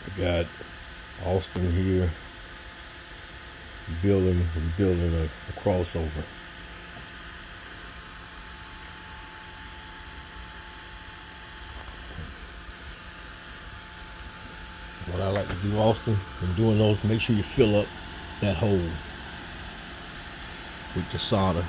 I got Austin here building a crossover. What I like to do, Austin, in doing those, make sure you fill up that hole with the solder.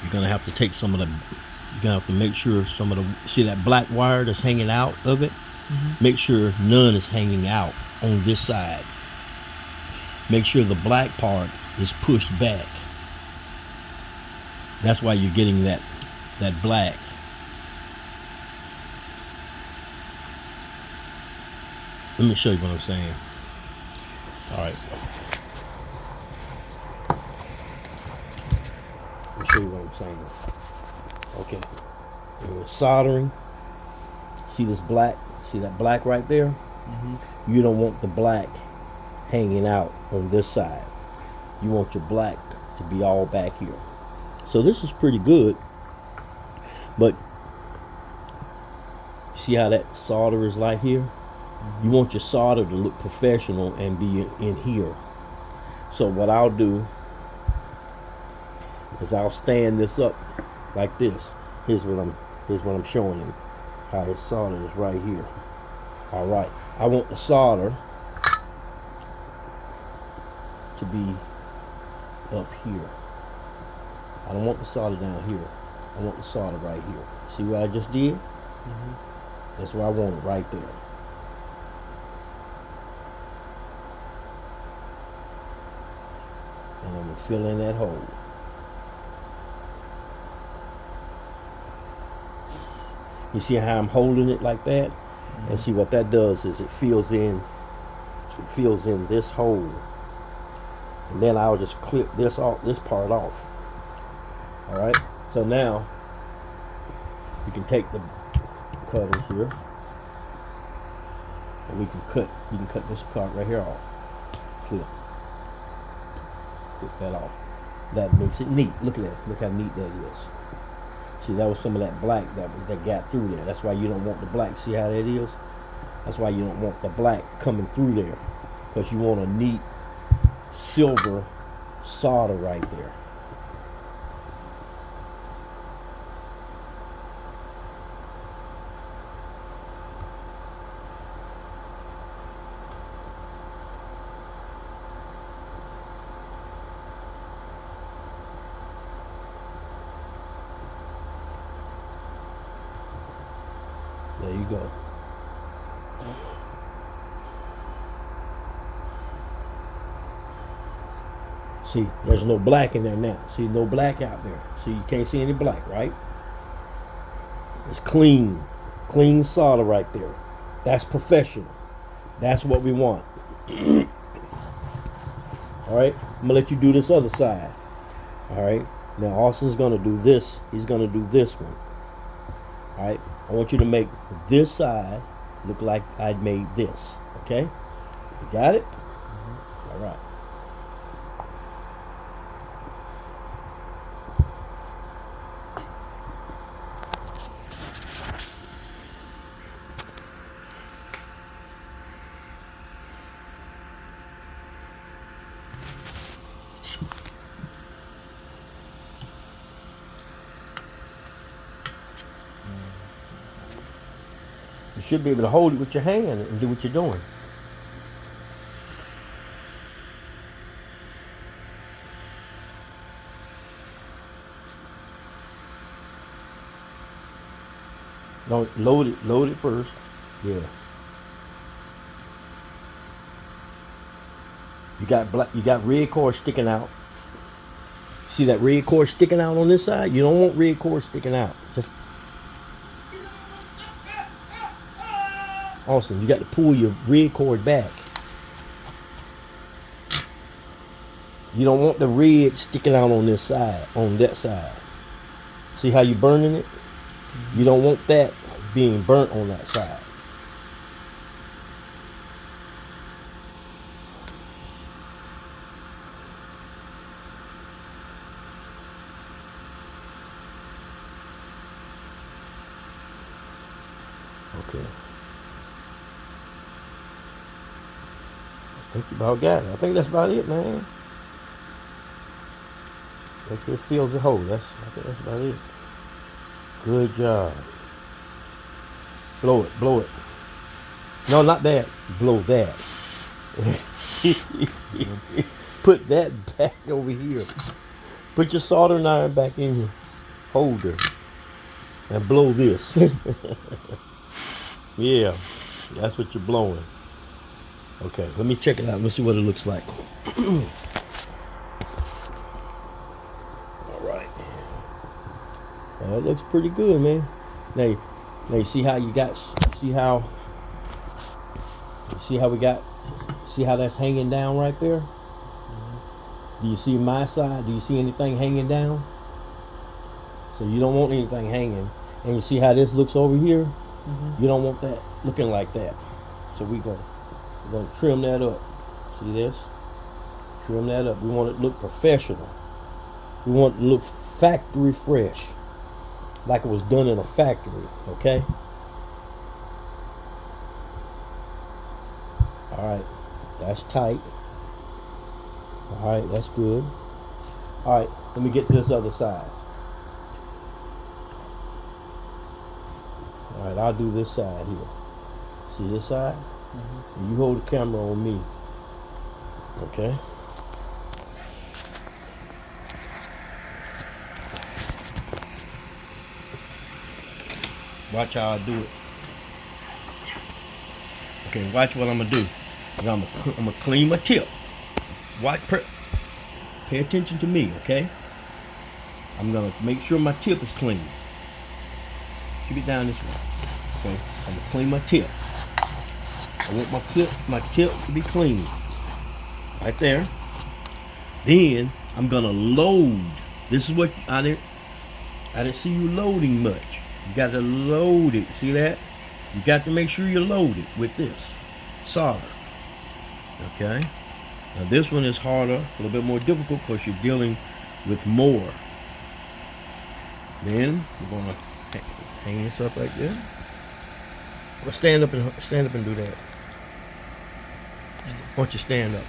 You're gonna have to take some of the, you're gonna have to make sure some of the, see that black wire that's hanging out of it? Make sure none is hanging out on this side. Make sure the black part is pushed back. That's why you're getting that black. Let me show you what I'm saying. All right. Let me show you what I'm saying. Okay. When we're soldering, see this black? See that black right there? You don't want the black hanging out on this side. You want your black to be all back here. So this is pretty good, but see how that solder is like here? You want your solder to look professional and be in here. So what I'll do is I'll stand this up like this. Here's what I'm showing him. How his solder is right here. All right. I want the solder to be up here. I don't want the solder down here. I want the solder right here. See what I just did? That's where I want it, right there. And I'm going to fill in that hole. You see how I'm holding it like that? And see what that does is it fills in this hole. And then I'll just clip this part off. All right. So now you can take the cutters here, and we can cut. You can cut this part right here off. Clip that off. That makes it neat. Look at that. Look how neat that is. See, that was some of that black that got through there. That's why you don't want the black. See how that is? That's why you don't want the black coming through there, because you want a neat silver solder right there. There you go. See, there's no black in there now. See, no black out there. See, you can't see any black, right? It's clean solder right there. That's professional. That's what we want. All right, I'm gonna let you do this other side. All right, now Austin's gonna do this. He's gonna do this one. All right, I want you to make this side look like I made this. Okay, you got it? All right. You should be able to hold it with your hand and do what you're doing. No, load it first. Yeah. You got red cord sticking out. See that red cord sticking out on this side? You don't want red cord sticking out. Just Austin, you got to pull your red cord back. You don't want the red sticking out on this side, on that side. See how you burning it? You don't want that being burnt on that side. Okay. I think you about got it. I think that's about it, man. Make sure it fills the hole. I think that's about it. Good job. Blow it, blow it. No, not that. Blow that. Put that back over here. Put your soldering iron back in your holder and blow this. Yeah, that's what you're blowing. Okay, let me check it out. Let's see what it looks like. All right. Well, it looks pretty good, man. Now you see how see how that's hanging down right there? Do you see my side? Do you see anything hanging down? So you don't want anything hanging. And you see how this looks over here? You don't want that looking like that. So we're gonna trim that up. See this? Trim that up. We want it to look professional. We want it to look factory fresh. Like it was done in a factory, okay? Alright, that's tight. Alright, that's good. Alright, let me get to this other side. Alright, I'll do this side here. See this side? And you hold the camera on me. Okay? Watch how I do it. Okay, watch what I'm gonna do. I'm gonna clean my tip. Pay attention to me, okay? I'm gonna make sure my tip is clean. Keep it down this way. Okay, I'm gonna clean my tip. I want my tip to be clean. Right there. Then I'm gonna load. This is what I didn't see you loading much. You got to load it. See that? You got to make sure you load it with this solder. Okay. Now this one is harder, a little bit more difficult because you're dealing with more. Then we're gonna hang this up like this. Well, stand up and do that. Why don't you stand up?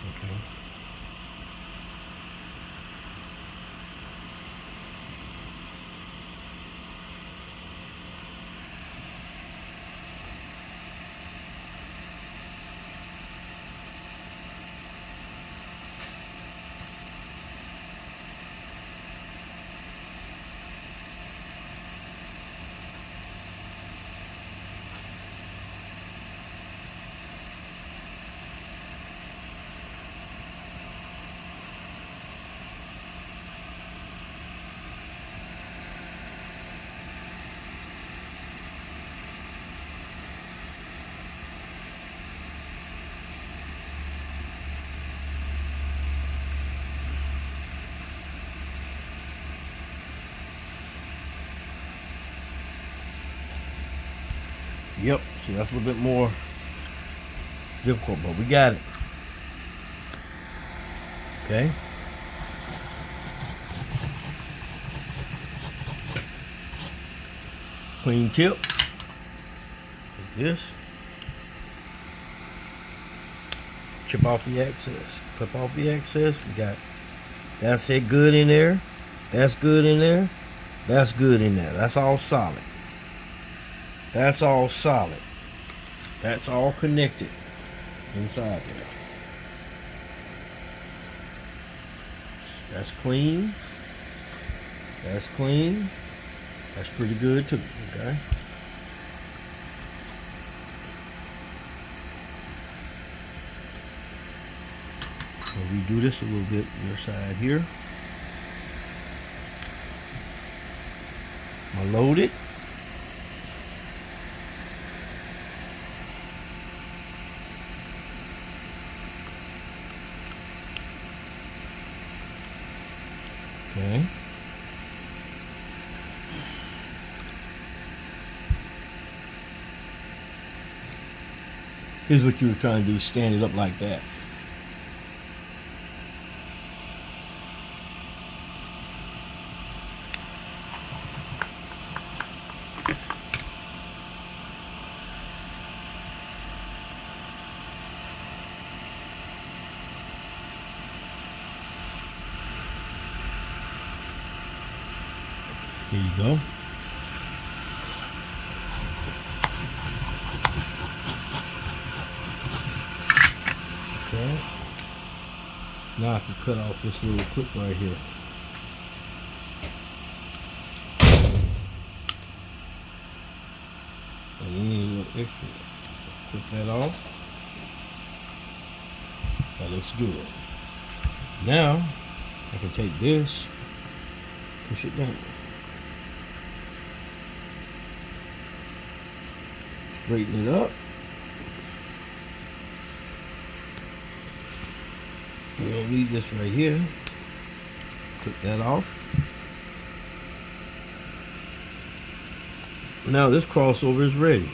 Okay. Yep, see that's a little bit more difficult, but we got it. Okay. Clean tip. Like this. Chip off the excess. Clip off the excess. We got that's it good in there. That's good in there. That's good in there. That's all solid. That's all solid. That's all connected inside there. That's clean. That's clean. That's pretty good too, okay? So we do this a little bit on your side here. I'm gonna load it. Okay. Here's what you were trying to do, stand it up like that. There you go. Okay. Now I can cut off this little clip right here. And you need a little extra. Clip that off. That looks good. Now I can take this, push it down. Straighten it up. You don't need this right here. Clip that off. Now this crossover is ready.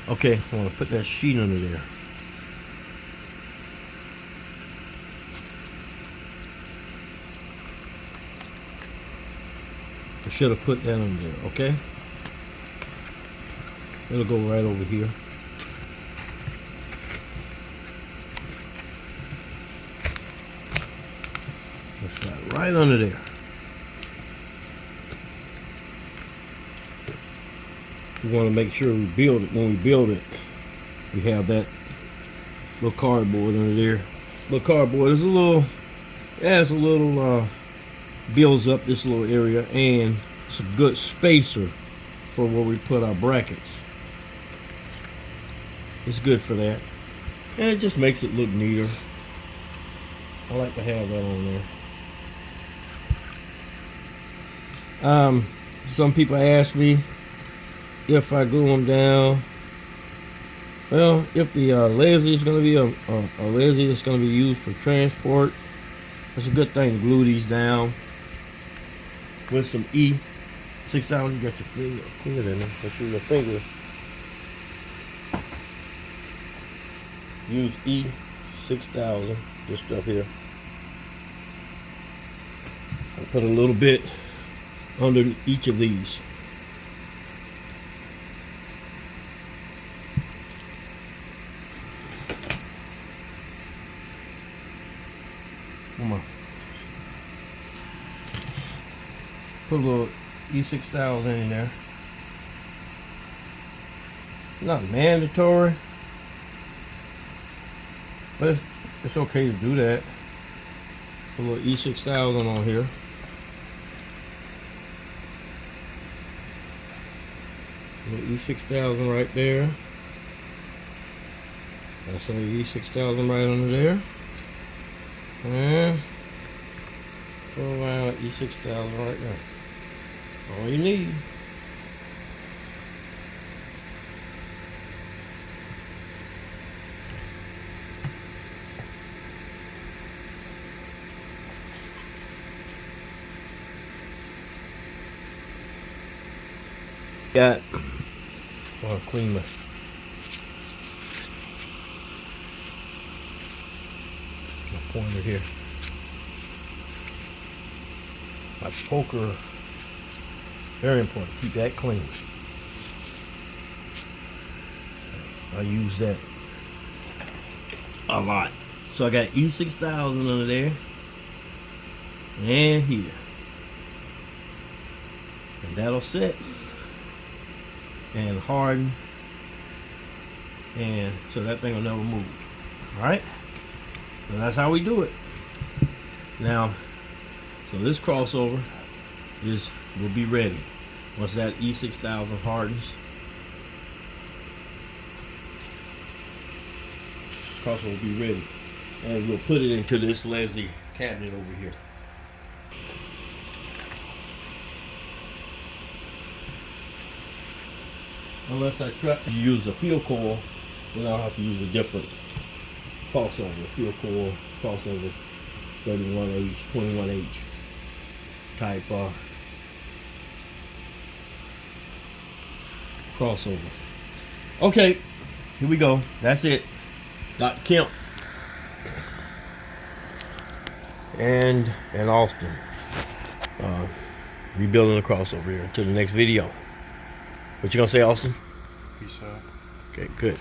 Okay, I want to put that sheet under there. I should have put that under there, okay? It'll go right over here. Push that right under there. We want to make sure we build it. When we build it, we have that little cardboard under there. Little cardboard is a little, adds a little, builds up this little area, and it's a good spacer for where we put our brackets. It's good for that, and it just makes it look neater. I like to have that on there. Some people ask me if I glue them down. Well, if the lazy is going to be a lazy that's going to be used for transport, it's a good thing to glue these down with some E6000. You got your finger in there. Make sure your finger. Use E6000, this stuff here. I'll put a little bit under each of these. Come on. Put a little E6000 in there. Not mandatory, but it's okay to do that. Put a little E6000 on here. A little E6000 right there. That's a E6000 right under there. And go around E6000 right there. All you need. Got, I want to clean my pointer here. My poker, very important. Keep that clean. I use that a lot. So I got E6000 under there and here, and that'll set and harden, and so that thing will never move. All right, so that's how we do it. Now, so this crossover will be ready once that E6000 hardens. Crossover will be ready, and we'll put it into this Leslie cabinet over here. Unless I try to use a field coil, then I'll have to use a different crossover. Field coil crossover, 31H, 21H. type crossover. Okay, here we go. That's it. Dr. Kemp and Austin rebuilding the crossover here. Until the next video. What you gonna say, Austin? Peace out. Okay, good.